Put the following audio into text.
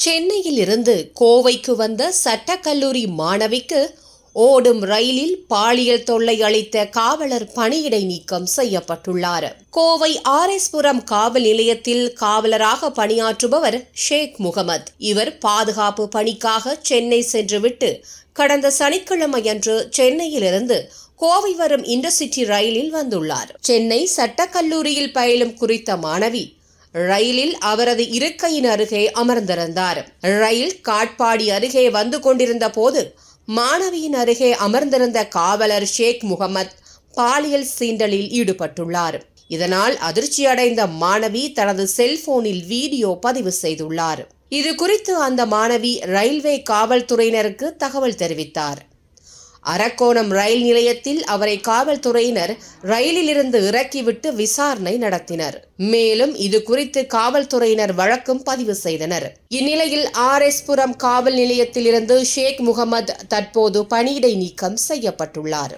சென்னையில் இருந்து கோவைக்கு வந்த சட்டக்கல்லூரி மாணவிக்கு ஓடும் ரயிலில் பாலியல் தொல்லை அளித்த காவலர் பணியிடை நீக்கம் செய்யப்பட்டுள்ளார். கோவை RS புரம் காவல் நிலையத்தில் காவலராக பணியாற்றுபவர் ஷேக் முகமது. இவர் பாதுகாப்பு பணிக்காக சென்னை சென்றுவிட்டு கடந்த சனிக்கிழமையன்று சென்னையிலிருந்து கோவை வரும் இன்டர்சிட்டி ரயிலில் வந்துள்ளார். சென்னை சட்டக்கல்லூரியில் பயிலும் குறித்த மாணவி ரயிலில் அவரது இருக்கையின் அருகே அமர்ந்திருந்தார். ரயில் காட்பாடி அருகே வந்து கொண்டிருந்த போது மாணவியின் அருகே அமர்ந்திருந்த காவலர் ஷேக் முகமது பாலியல் சீண்டலில் ஈடுபட்டுள்ளார். இதனால் அதிர்ச்சியடைந்த மாணவி தனது செல்போனில் வீடியோ பதிவு செய்துள்ளார். இது குறித்து அந்த மாணவி ரயில்வே காவல்துறையினருக்கு தகவல் தெரிவித்தார். அரக்கோணம் ரயில் நிலையத்தில் அவரை காவல்துறையினர் ரயிலிலிருந்து இறக்கிவிட்டு விசாரணை நடத்தினர். மேலும் இது குறித்து காவல்துறையினர் வழக்கும் பதிவு செய்தனர். இந்நிலையில் RS புரம் காவல் நிலையத்திலிருந்து ஷேக் முகமது தற்போது பணியிடை நீக்கம் செய்யப்பட்டுள்ளார்.